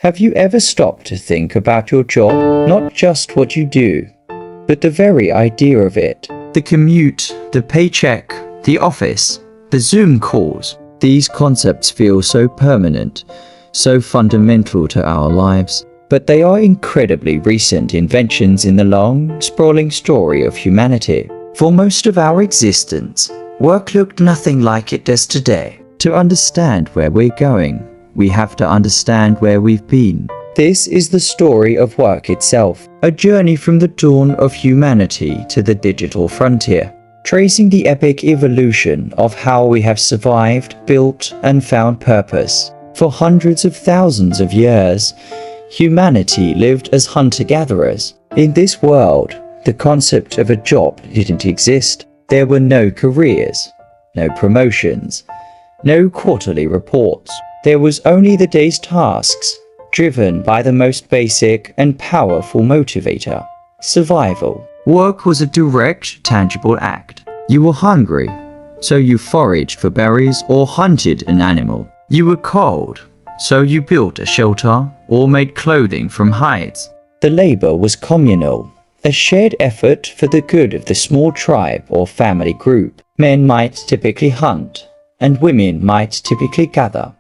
Have you ever stopped to think about your job, not just what you do, but the very idea of it? The commute, the paycheck, the office, the Zoom calls. These concepts feel so permanent, so fundamental to our lives. But they are incredibly recent inventions in the long, sprawling story of humanity. For most of our existence, work looked nothing like it does today. To understand where we're going, we have to understand where we've been. This is the story of work itself, a journey from the dawn of humanity to the digital frontier, tracing the epic evolution of how we have survived, built, and found purpose. For hundreds of thousands of years, humanity lived as hunter-gatherers. In this world, the concept of a job didn't exist. There were no careers, no promotions, no quarterly reports. There was only the day's tasks, driven by the most basic and powerful motivator: survival. Work was a direct, tangible act. You were hungry, so you foraged for berries or hunted an animal. You were cold, so you built a shelter or made clothing from hides. The labor was communal, a shared effort for the good of the small tribe or family group. Men might typically hunt, and women might typically gather.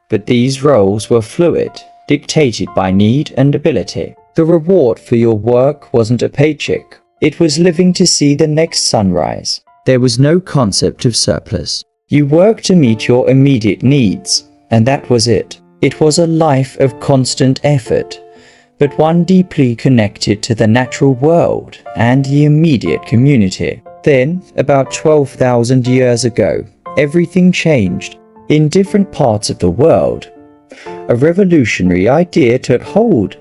But these roles were fluid, dictated by need and ability. The reward for your work wasn't a paycheck. It was living to see the next sunrise. There was no concept of surplus. You worked to meet your immediate needs, and that was it. It was a life of constant effort, but one deeply connected to the natural world and the immediate community. Then, about 12,000 years ago, everything changed. In different parts of the world, a revolutionary idea took hold.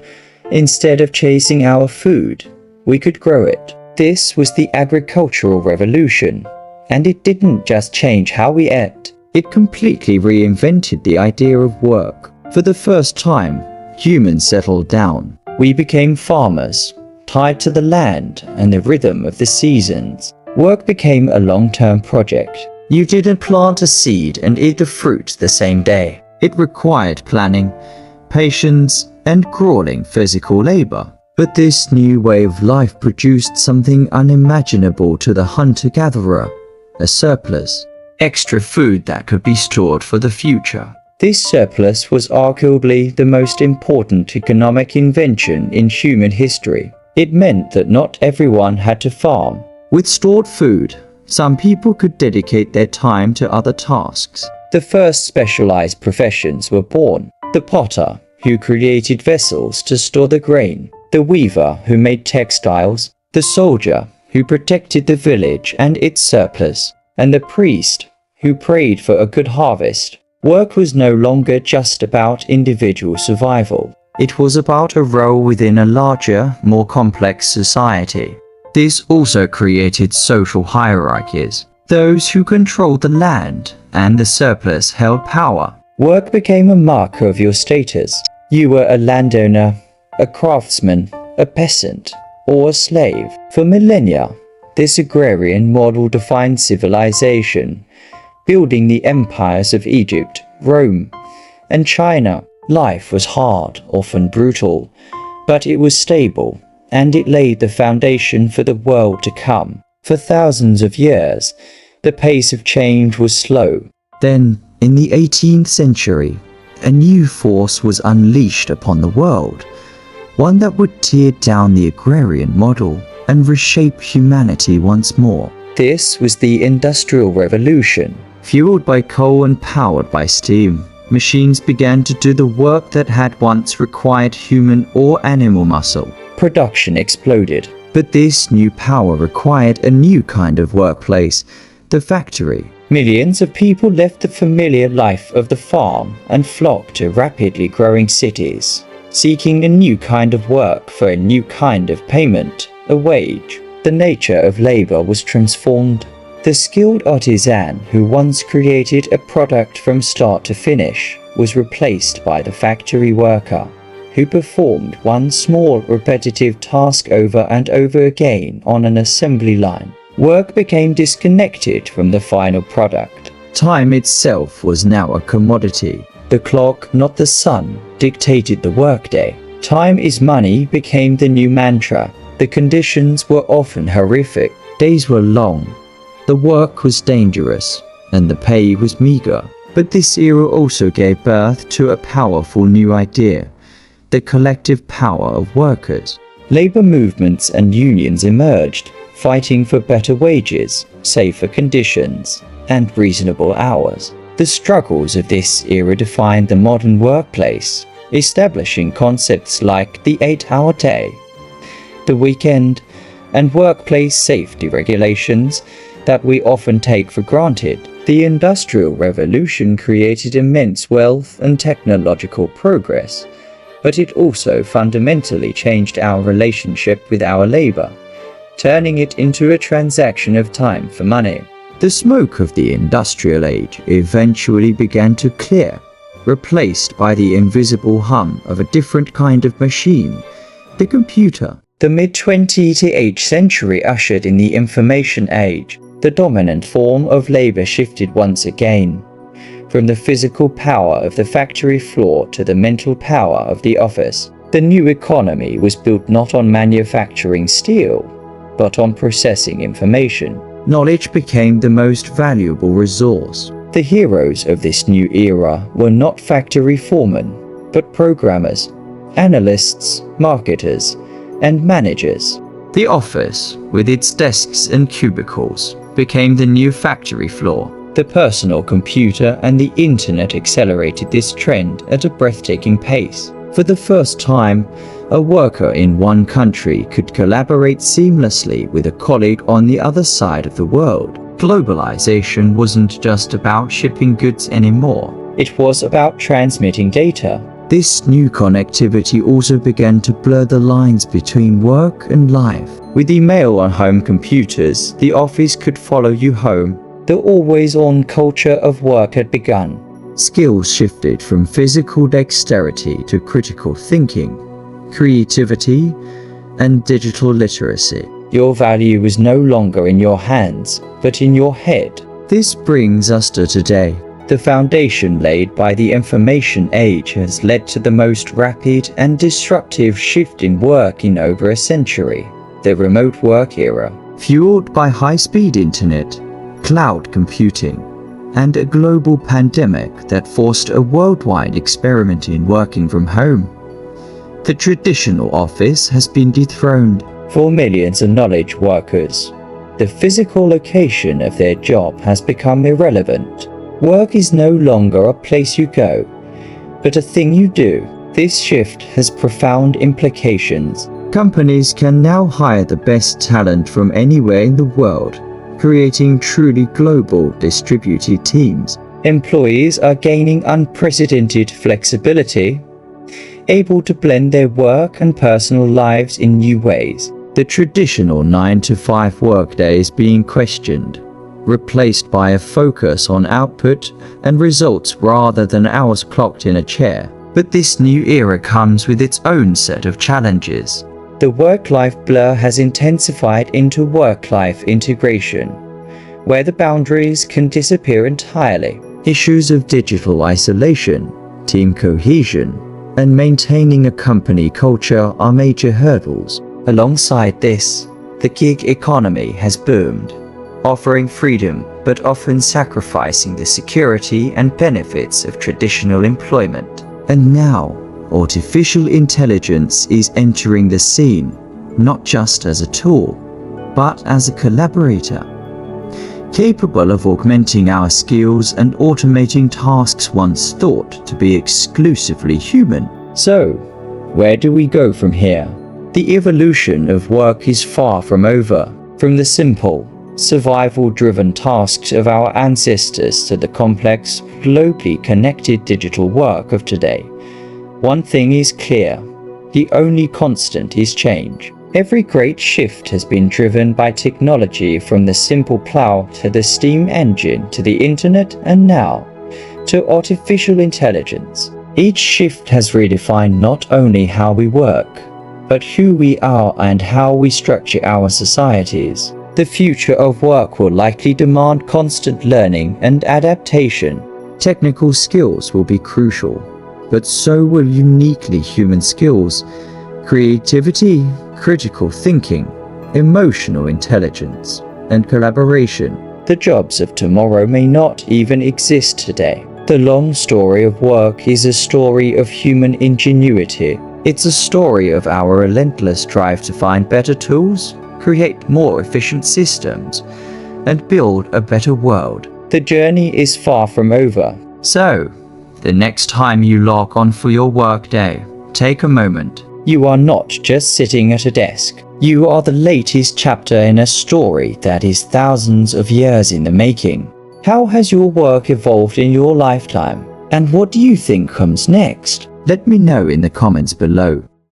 Instead of chasing our food, we could grow it. This was the agricultural revolution, and it didn't just change how we ate. It completely reinvented the idea of work. For the first time, humans settled down. We became farmers, tied to the land and the rhythm of the seasons. Work became a long-term project. You didn't plant a seed and eat the fruit the same day. It required planning, patience, and grueling physical labor. But this new way of life produced something unimaginable to the hunter-gatherer: a surplus. Extra food that could be stored for the future. This surplus was arguably the most important economic invention in human history. It meant that not everyone had to farm. With stored food, some people could dedicate their time to other tasks. The first specialized professions were born: the potter, who created vessels to store the grain; the weaver, who made textiles; the soldier, who protected the village and its surplus; and the priest, who prayed for a good harvest. Work was no longer just about individual survival. It was about a role within a larger, more complex society. This also created social hierarchies. Those who controlled the land and the surplus held power. Work became a marker of your status. You were a landowner, a craftsman, a peasant, or a slave. For millennia, this agrarian model defined civilization, building the empires of Egypt, Rome, and China. Life was hard, often brutal, but it was stable, and it laid the foundation for the world to come. For thousands of years, the pace of change was slow. Then, in the 18th century, a new force was unleashed upon the world, one that would tear down the agrarian model and reshape humanity once more. This was the Industrial Revolution. Fueled by coal and powered by steam, machines began to do the work that had once required human or animal muscle. Production exploded. But this new power required a new kind of workplace: the factory. Millions of people left the familiar life of the farm and flocked to rapidly growing cities, seeking a new kind of work for a new kind of payment, a wage. The nature of labor was transformed. The skilled artisan who once created a product from start to finish was replaced by the factory worker, who performed one small repetitive task over and over again on an assembly line. Work became disconnected from the final product. Time itself was now a commodity. The clock, not the sun, dictated the workday. Time is money became the new mantra. The conditions were often horrific. Days were long, the work was dangerous, and the pay was meager. But this era also gave birth to a powerful new idea: the collective power of workers. Labor movements and unions emerged, fighting for better wages, safer conditions, and reasonable hours. The struggles of this era defined the modern workplace, establishing concepts like the 8-hour day, the weekend, and workplace safety regulations that we often take for granted. The Industrial Revolution created immense wealth and technological progress, but it also fundamentally changed our relationship with our labor, turning it into a transaction of time for money. The smoke of the Industrial Age eventually began to clear, replaced by the invisible hum of a different kind of machine, the computer. The mid-20th century ushered in the information age. The dominant form of labor shifted once again, from the physical power of the factory floor to the mental power of the office. The new economy was built not on manufacturing steel, but on processing information. Knowledge became the most valuable resource. The heroes of this new era were not factory foremen, but programmers, analysts, marketers, and managers. The office, with its desks and cubicles, became the new factory floor. The personal computer and the internet accelerated this trend at a breathtaking pace. For the first time, a worker in one country could collaborate seamlessly with a colleague on the other side of the world. Globalization wasn't just about shipping goods anymore. It was about transmitting data. This new connectivity also began to blur the lines between work and life. With email on home computers, the office could follow you home. The always-on culture of work had begun. Skills shifted from physical dexterity to critical thinking, creativity, and digital literacy. Your value was no longer in your hands, but in your head. This brings us to today. The foundation laid by the information age has led to the most rapid and disruptive shift in work in over a century, the remote work era. Fueled by high-speed internet, cloud computing, and a global pandemic that forced a worldwide experiment in working from home, the traditional office has been dethroned. For millions of knowledge workers, the physical location of their job has become irrelevant. Work is no longer a place you go, but a thing you do. This shift has profound implications. Companies can now hire the best talent from anywhere in the world, creating truly global distributed teams. Employees are gaining unprecedented flexibility, able to blend their work and personal lives in new ways. The traditional 9-to-5 workday is being questioned, replaced by a focus on output and results rather than hours clocked in a chair. But this new era comes with its own set of challenges. The work-life blur has intensified into work-life integration, where the boundaries can disappear entirely. Issues of digital isolation, team cohesion, and maintaining a company culture are major hurdles. Alongside this, the gig economy has boomed, offering freedom but often sacrificing the security and benefits of traditional employment. And now, artificial intelligence is entering the scene, not just as a tool, but as a collaborator, capable of augmenting our skills and automating tasks once thought to be exclusively human. So, where do we go from here? The evolution of work is far from over. From the simple, survival-driven tasks of our ancestors to the complex, globally connected digital work of today, one thing is clear: the only constant is change. Every great shift has been driven by technology, from the simple plow to the steam engine to the internet and now to artificial intelligence. Each shift has redefined not only how we work, but who we are and how we structure our societies. The future of work will likely demand constant learning and adaptation. Technical skills will be crucial, but so will uniquely human skills, creativity, critical thinking, emotional intelligence, and collaboration. The jobs of tomorrow may not even exist today. The long story of work is a story of human ingenuity. It's a story of our relentless drive to find better tools, create more efficient systems, and build a better world. The journey is far from over. So, the next time you log on for your workday, take a moment. You are not just sitting at a desk. You are the latest chapter in a story that is thousands of years in the making. How has your work evolved in your lifetime? And what do you think comes next? Let me know in the comments below.